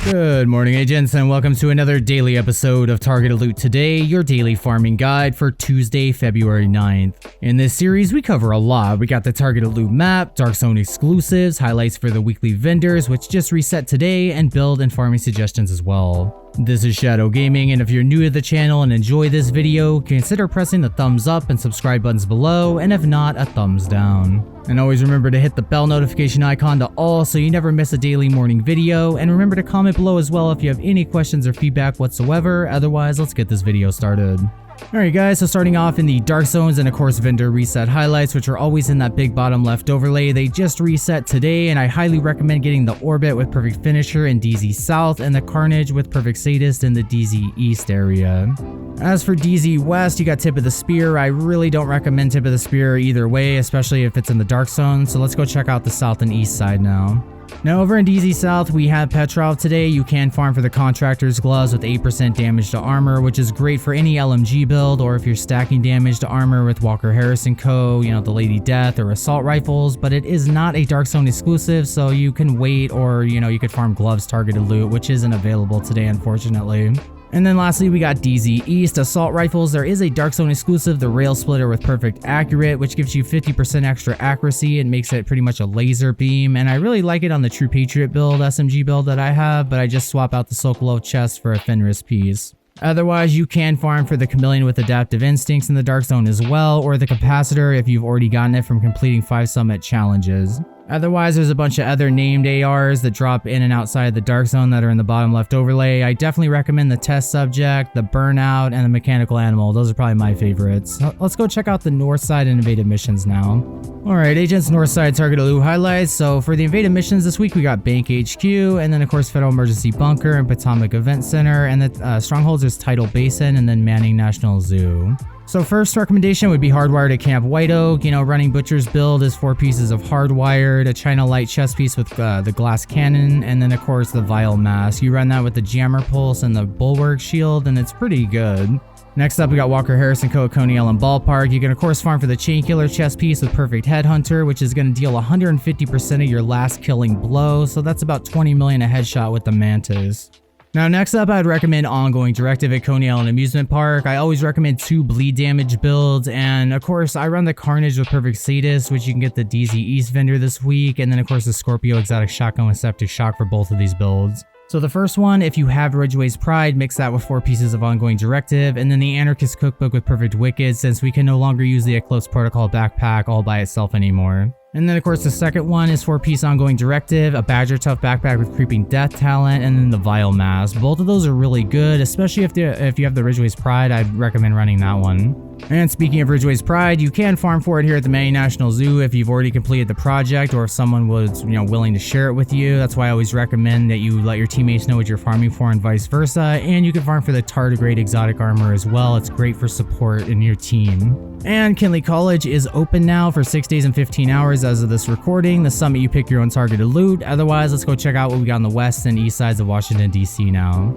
Good morning, agents, and welcome to another daily episode of Targeted Loot Today, your daily farming guide for Tuesday, February 9th. In this series, we cover a lot. We got the Targeted Loot map, Dark Zone exclusives, highlights for the weekly vendors, which just reset today, and build and farming suggestions as well. This is Shadow Gaming, and if you're new to the channel and enjoy this video, consider pressing the thumbs up and subscribe buttons below, and if not, a thumbs down. And always remember to hit the bell notification icon to all so you never miss a daily morning video, and remember to comment below as well if you have any questions or feedback whatsoever. Otherwise, let's get this video started. Alright guys, so starting off in the Dark Zones and of course vendor reset highlights, which are always in that big bottom left overlay. They just reset today, and I highly recommend getting the Orbit with Perfect Finisher in DZ South and the Carnage with Perfect Sadist in the DZ East area. As for DZ West, you got Tip of the Spear. I really don't recommend Tip of the Spear either way, especially if it's in the Dark Zone, so let's go check out the South and East side now. Now over in DZ South, we have Petrov today. You can farm for the Contractor's Gloves with 8% damage to armor, which is great for any LMG build, or if you're stacking damage to armor with Walker Harris & Co., you know, the Lady Death or Assault Rifles, but it is not a Dark Zone exclusive, so you can wait, or, you know, you could farm Gloves Targeted Loot, which isn't available today, unfortunately. And then lastly, we got DZ East Assault Rifles. There is a Dark Zone exclusive, the Rail Splitter with Perfect Accurate, which gives you 50% extra accuracy and makes it pretty much a laser beam. And I really like it on the True Patriot build, SMG build that I have, but I just swap out the Sokolov chest for a Fenris piece. Otherwise, you can farm for the Chameleon with Adaptive Instincts in the Dark Zone as well, or the Capacitor if you've already gotten it from completing 5 summit challenges. Otherwise, there's a bunch of other named ARs that drop in and outside the Dark Zone that are in the bottom left overlay. I definitely recommend the Test Subject, the Burnout, and the Mechanical Animal. Those are probably my favorites. Let's go check out the North Side Innovative Missions now. Alright, Agents North Side Targeted Loot highlights. So for the Invaded Missions this week, we got Bank HQ, and then of course Federal Emergency Bunker and Potomac Event Center, and the Strongholds is Tidal Basin, and then Manning National Zoo. So first recommendation would be Hardwired at Camp White Oak. You know, running Butcher's build is 4 pieces of Hardwired, a China Light chest piece with the glass cannon, and then of course the Vial Mask. You run that with the Jammer Pulse and the Bulwark Shield, and it's pretty good. Next up, we got Walker Harris & Co. at Coney Island Ballpark. You can of course farm for the Chain Killer chest piece with Perfect Headhunter, which is going to deal 150% of your last killing blow, so that's about 20 million a headshot with the Mantis. Now next up, I'd recommend Ongoing Directive at Coney Island Amusement Park. I always recommend 2 bleed damage builds, and of course I run the Carnage with Perfect Sadist, which you can get the DZ East vendor this week, and then of course the Scorpio Exotic Shotgun with Septic Shock for both of these builds. So the first one, if you have Ridgeway's Pride, mix that with 4 pieces of Ongoing Directive, and then the Anarchist Cookbook with Perfect Wicked, since we can no longer use the Eclipse Protocol backpack all by itself anymore. And then of course the second one is 4-piece Ongoing Directive, a Badger Tough backpack with Creeping Death talent, and then the Vial Mask. Both of those are really good, especially if you have the Ridgeway's Pride. I'd recommend running that one. And speaking of Ridgeway's Pride, you can farm for it here at the Manning National Zoo if you've already completed the project, or if someone was, you know, willing to share it with you. That's why I always recommend that you let your teammates know what you're farming for and vice versa. And you can farm for the Tardigrade exotic armor as well. It's great for support in your team. And Kinley College is open now for 6 days and 15 hours as of this recording. The summit, you pick your own targeted loot. Otherwise, let's go check out what we got on the west and east sides of Washington, D.C. now.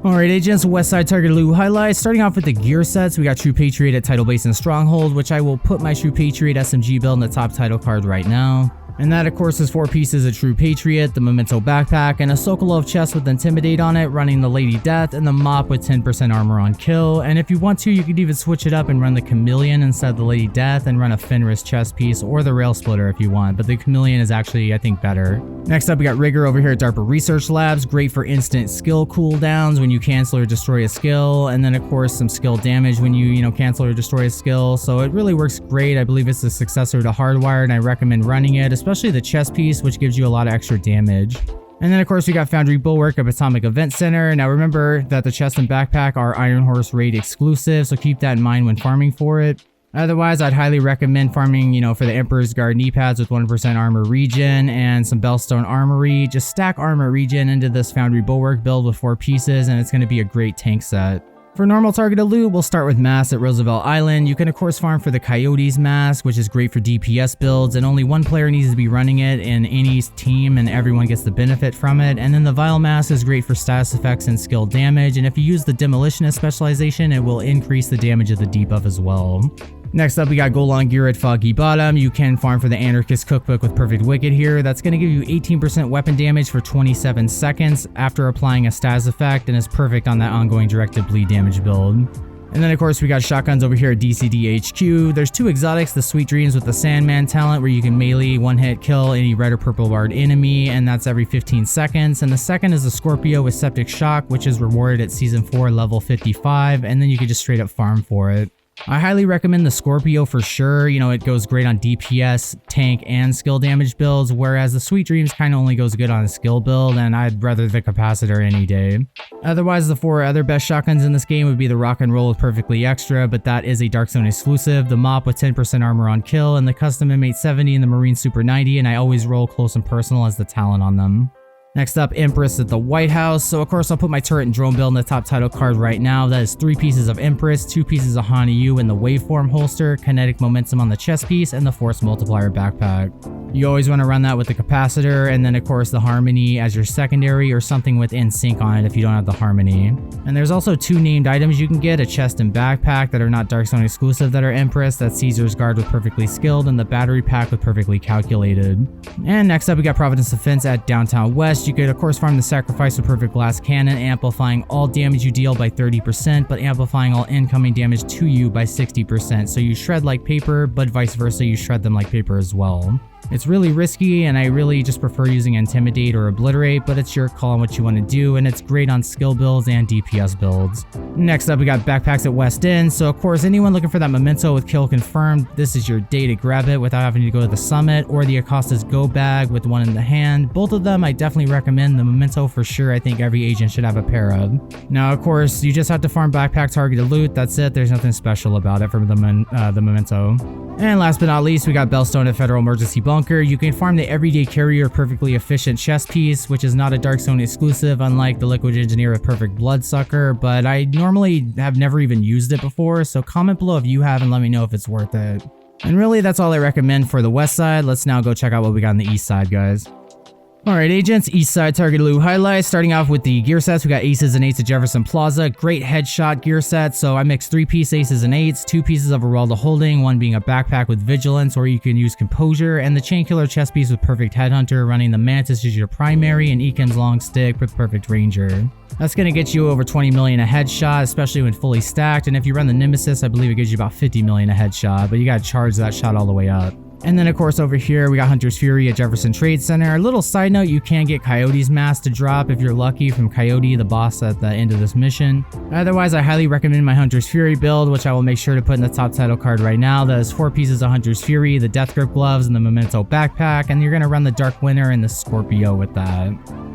Alright, Agents, West Side Targeted Loot highlights. Starting off with the gear sets, we got True Patriot at Tidal Basin Stronghold, which I will put my True Patriot SMG build in the top title card right now. And that of course is 4 pieces of True Patriot, the Memento backpack, and a Sokolov chest with Intimidate on it, running the Lady Death, and the Mop with 10% armor on kill. And if you want to, you could even switch it up and run the Chameleon instead of the Lady Death, and run a Fenris chest piece, or the Rail Splitter if you want, but the Chameleon is actually, I think, better. Next up, we got Rigger over here at DARPA Research Labs, great for instant skill cooldowns when you cancel or destroy a skill, and then of course some skill damage when you cancel or destroy a skill, so it really works great. I believe it's the successor to Hardwired, and I recommend running it, especially the chest piece, which gives you a lot of extra damage. And then of course we got Foundry Bulwark at Potomac Event Center. Now remember that the chest and backpack are Iron Horse raid exclusive, so keep that in mind when farming for it. Otherwise, I'd highly recommend farming, for the Emperor's Guard knee pads with 1% armor regen and some Bellstone armory. Just stack armor regen into this Foundry Bulwark build with 4 pieces, and it's going to be a great tank set. For normal targeted loot, we'll start with masks at Roosevelt Island. You can of course farm for the Coyotes mask, which is great for DPS builds, and only one player needs to be running it in any team and everyone gets the benefit from it. And then the Vile mask is great for status effects and skill damage, and if you use the Demolitionist specialization, it will increase the damage of the debuff as well. Next up, we got Golan gear at Foggy Bottom. You can farm for the Anarchist Cookbook with Perfect Wicked here. That's going to give you 18% weapon damage for 27 seconds after applying a status effect, and is perfect on that ongoing directed bleed damage build. And then of course we got shotguns over here at DCD HQ. There's two exotics, the Sweet Dreams with the Sandman talent where you can melee one-hit kill any red or purple barred enemy, and that's every 15 seconds. And the second is the Scorpio with Septic Shock, which is rewarded at Season 4 level 55, and then you can just straight up farm for it. I highly recommend the Scorpio for sure. You know, it goes great on DPS, tank, and skill damage builds, whereas the Sweet Dreams kind of only goes good on a skill build, and I'd rather the Capacitor any day. Otherwise, the four other best shotguns in this game would be the Rock and Roll with Perfectly Extra, but that is a Dark Zone exclusive, the Mop with 10% armor on kill, and the Custom Inmate 70 and the Marine Super 90, and I always roll close and personal as the talent on them. Next up, Empress at the White House. So of course I'll put my turret and drone build in the top title card right now. That is 3 pieces of Empress, 2 pieces of Hana-Yu in the Waveform holster, Kinetic Momentum on the chest piece, and the Force Multiplier backpack. You always want to run that with the Capacitor, and then of course the Harmony as your secondary, or something with NSYNC on it if you don't have the Harmony. And there's also 2 named items you can get, a chest and backpack that are not Dark Zone exclusive that are Empress. That's Caesar's Guard with Perfectly Skilled, and the Battery Pack with Perfectly Calculated. And next up we got Providence Defense at Downtown West. You could of course farm the Sacrifice with Perfect Glass Cannon, amplifying all damage you deal by 30%, but amplifying all incoming damage to you by 60%. So you shred like paper, but vice versa, you shred them like paper as well. It's really risky, and I really just prefer using Intimidate or Obliterate, but it's your call on what you want to do, and it's great on skill builds and DPS builds. Next up, we got backpacks at West End. So of course, anyone looking for that Memento with kill confirmed, this is your day to grab it without having to go to the summit, or the Acosta's Go bag with one in the hand. Both of them I definitely recommend. The Memento for sure, I think every agent should have a pair of. Now of course, you just have to farm backpack targeted loot, that's it. There's nothing special about it from the Memento. And last but not least, we got Bellstone at Federal Emergency Bunker. You can farm the Everyday Carrier Perfectly Efficient chest piece, which is not a Dark Zone exclusive, unlike the Liquid Engineer with Perfect Bloodsucker, but I normally have never even used it before, so comment below if you have and let me know if it's worth it. And really, that's all I recommend for the west side. Let's now go check out what we got on the east side, guys. Alright agents, east side targeted loot highlights. Starting off with the gear sets, we got Aces and 8s at Jefferson Plaza. Great headshot gear set. So I mixed 3-piece Aces and 8s, 2 pieces of Aralda Holding, one being a backpack with Vigilance, or you can use Composure, and the Chainkiller chest piece with Perfect Headhunter, running the Mantis as your primary, and Ekin's Long Stick with Perfect Ranger. That's going to get you over 20 million a headshot, especially when fully stacked, and if you run the Nemesis, I believe it gives you about 50 million a headshot, but you got to charge that shot all the way up. And then of course over here we got Hunter's Fury at Jefferson Trade Center. A little side note, you can get Coyote's mask to drop if you're lucky from Coyote, the boss at the end of this mission. Otherwise, I highly recommend my Hunter's Fury build, which I will make sure to put in the top title card right now. That is 4 pieces of Hunter's Fury, the Death Grip gloves, and the Memento backpack, and you're going to run the Dark Winter and the Scorpio with that.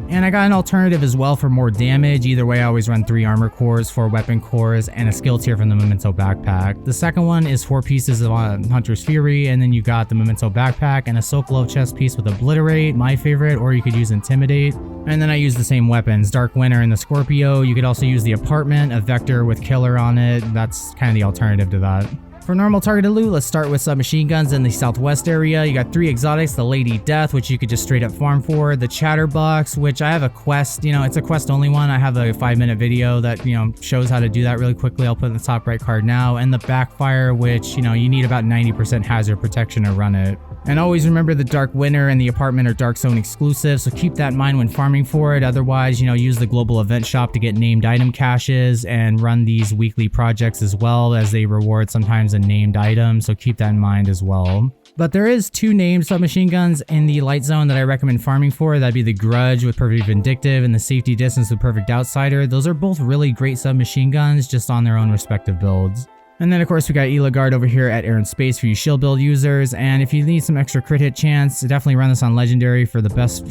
And I got an alternative as well for more damage. Either way, I always run 3 armor cores, 4 weapon cores, and a skill tier from the Memento backpack. The second one is 4 pieces of Hunter's Fury, and then you got the Memento backpack and a Sokolov chest piece with Obliterate, my favorite, or you could use Intimidate. And then I use the same weapons, Dark Winter and the Scorpio. You could also use the Apartment, a Vector with Killer on it. That's kind of the alternative to that. For normal targeted loot, let's start with submachine guns in the southwest area. You got 3 exotics, the Lady Death, which you could just straight up farm for, the Chatterbox, which I have a quest, it's a quest only one. I have a 5-minute video that, shows how to do that really quickly. I'll put in the top right card now, and the Backfire, which, you need about 90% hazard protection to run it. And always remember the Dark Winter and the Apartment are Dark Zone exclusive, so keep that in mind when farming for it. Otherwise, use the global event shop to get named item caches and run these weekly projects as well, as they reward sometimes a named item, so keep that in mind as well. But there is 2 named submachine guns in the light zone that I recommend farming for. That'd be the Grudge with Perfect Vindictive and the Safety Distance with Perfect Outsider. Those are both really great submachine guns, just on their own respective builds. And then of course we got Ela Guard over here at Air and Space for you shield build users, and if you need some extra crit hit chance, definitely run this on Legendary for the best,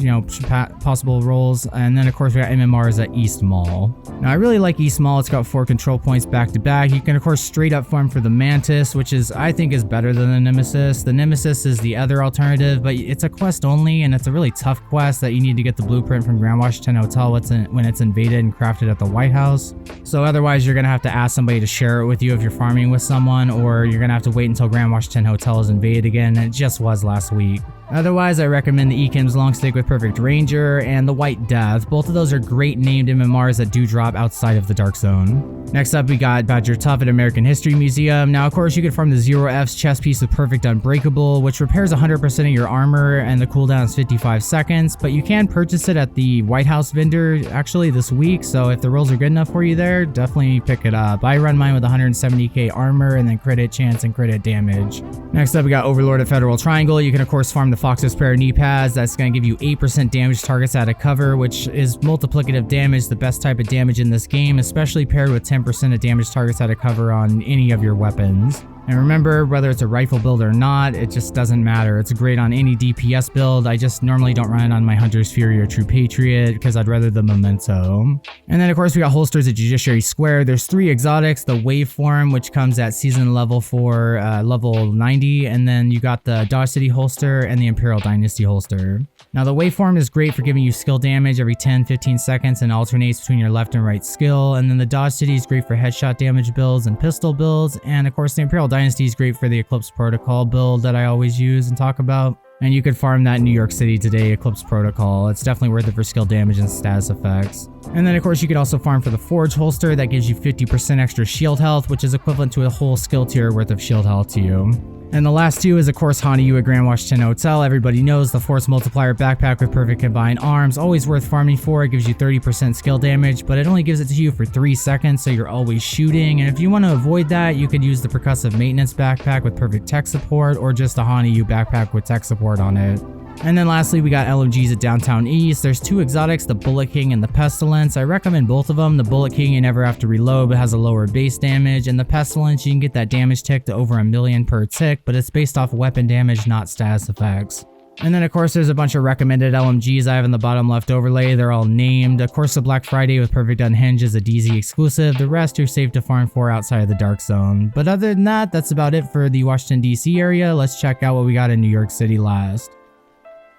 possible rolls. And then of course we got MMRs at East Mall. Now I really like East Mall, it's got 4 control points back to back. You can of course straight up farm for the Mantis, which I think is better than the Nemesis. The Nemesis is the other alternative, but it's a quest only, and it's a really tough quest that you need to get the blueprint from Grand Washington Hotel when it's invaded and crafted at the White House. So otherwise you're gonna have to ask somebody to share it with you if you're farming with someone, or you're gonna have to wait until Grand Washington Hotel is invaded again, and it just was last week. Otherwise, I recommend the Ekim's Long Stick with Perfect Ranger and the White Death. Both of those are great named MMRs that do drop outside of the Dark Zone. Next up, we got Badger Tough at American History Museum. Now, of course, you can farm the 0F's chest piece with Perfect Unbreakable, which repairs 100% of your armor, and the cooldown is 55 seconds, but you can purchase it at the White House vendor actually this week, so if the rolls are good enough for you there, definitely pick it up. I run mine with 170k armor and then crit hit chance and crit hit damage. Next up, we got Overlord at Federal Triangle. You can, of course, farm the Fox's pair of knee pads. That's going to give you 8% damage targets out of cover, which is multiplicative damage, the best type of damage in this game, especially paired with 10% of damage targets out of cover on any of your weapons. And remember, whether it's a rifle build or not, it just doesn't matter. It's great on any DPS build. I just normally don't run it on my Hunter's Fury or True Patriot because I'd rather the Memento. And then of course we got holsters at Judiciary Square. There's 3 exotics, the Waveform, which comes at season level 4, level 90, and then you got the Dodge City holster and the Imperial Dynasty holster. Now the Waveform is great for giving you skill damage every 10-15 seconds and alternates between your left and right skill, and then the Dodge City is great for headshot damage builds and pistol builds, and of course the Imperial Dynasty is great for the Eclipse Protocol build that I always use and talk about. And you could farm that in New York City today, Eclipse Protocol. It's definitely worth it for skill damage and status effects. And then of course you could also farm for the Forge holster that gives you 50% extra shield health, which is equivalent to a whole skill tier worth of shield health to you. And the last 2 is of course Hana at Grand Washington Hotel. Everybody knows the Force Multiplier backpack with Perfect Combined Arms, always worth farming for. It gives you 30% skill damage, but it only gives it to you for 3 seconds, so you're always shooting. And if you want to avoid that, you could use the Percussive Maintenance backpack with Perfect Tech Support, or just a Hana backpack with Tech Support on it. And then lastly, we got LMGs at Downtown East. There's 2 exotics, the Bullet King and the Pestilence. I recommend both of them. The Bullet King you never have to reload, but has a lower base damage, and the Pestilence you can get that damage tick to over 1,000,000 per tick, but it's based off weapon damage, not status effects. And then of course there's a bunch of recommended LMGs I have in the bottom left overlay. They're all named. Of course the Black Friday with Perfect Unhinged is a DZ exclusive. The rest are safe to farm for outside of the Dark Zone. But other than that, that's about it for the Washington DC area. Let's check out what we got in New York City last.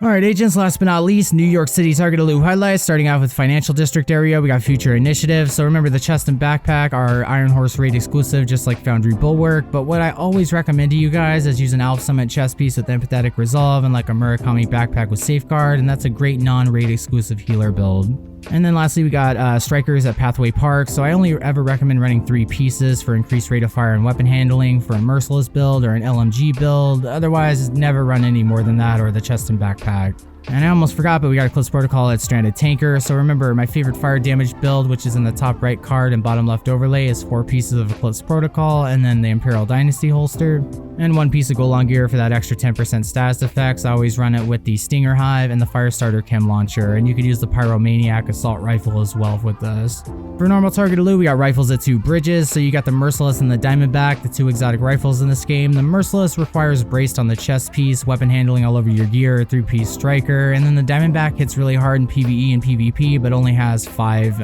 Alright agents, last but not least, New York City targeted loot highlights. Starting off with Financial District area, we got Future Initiative. So remember the chest and backpack are Iron Horse raid exclusive, just like Foundry Bulwark. But what I always recommend to you guys is use an Alpha Summit chest piece with Empathetic Resolve and like a Murakami backpack with Safeguard, and that's a great non-raid exclusive healer build. And then lastly, we got Strikers at Pathway Park. So I only ever recommend running 3 pieces for increased rate of fire and weapon handling for a Merciless build or an LMG build. Otherwise, never run any more than that or the chest and backpack. And I almost forgot, but we got Eclipse Protocol at Stranded Tanker. So remember, my favorite fire damage build, which is in the top right card and bottom left overlay, is 4 pieces of Eclipse Protocol, and then the Imperial Dynasty holster, and 1 piece of Golan gear for that extra 10% status effects. I always run it with the Stinger Hive and the Firestarter Chem Launcher, and you could use the Pyromaniac Assault Rifle as well with this. For normal targeted loot, we got rifles at 2 bridges. So you got the Merciless and the Diamondback, the 2 exotic rifles in this game. The Merciless requires braced on the chest piece, weapon handling all over your gear, 3-piece striker. And then the Diamondback hits really hard in PvE and PvP, but only has 5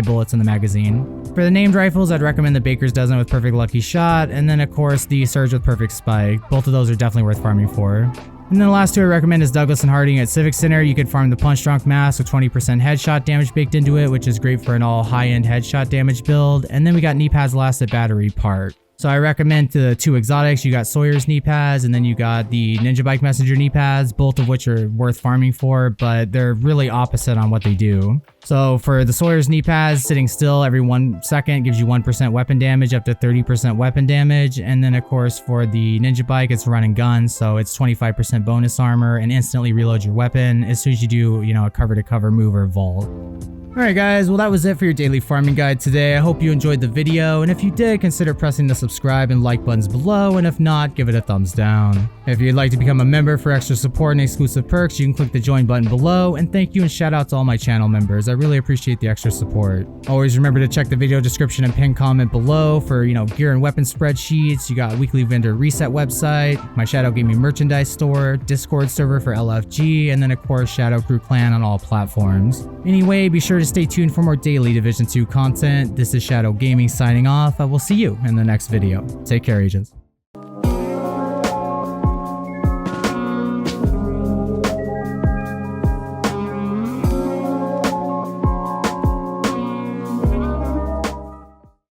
bullets in the magazine. For the named rifles, I'd recommend the Baker's Dozen with Perfect Lucky Shot, and then of course the Surge with Perfect Spike. Both of those are definitely worth farming for. And then the last 2 I recommend is Douglas and Harding at Civic Center. You could farm the Punch Drunk Mask with 20% headshot damage baked into it, which is great for an all high-end headshot damage build. And then we got Knee Pads Last at Battery Park. So I recommend the 2 exotics. You got Sawyer's knee pads, and then you got the Ninja Bike Messenger knee pads, both of which are worth farming for, but they're really opposite on what they do. So for the Sawyer's knee pads, sitting still every 1 second gives you 1% weapon damage up to 30% weapon damage. And then of course for the Ninja Bike, it's run and gun, so it's 25% bonus armor and instantly reload your weapon as soon as you do, a cover to cover move or vault. Alright guys, well that was it for your daily farming guide today. I hope you enjoyed the video, and if you did, consider pressing the subscribe subscribe and like buttons below, and if not, give it a thumbs down. If you'd like to become a member for extra support and exclusive perks, you can click the join button below, and thank you and shout out to all my channel members. I really appreciate the extra support. Always remember to check the video description and pinned comment below for, gear and weapon spreadsheets. You got a weekly vendor reset website, my Shadow Gaming merchandise store, Discord server for LFG, and then of course Shadow Crew clan on all platforms. Anyway, be sure to stay tuned for more daily Division 2 content. This is Shadow Gaming signing off. I will see you in the next video. Take care, agents.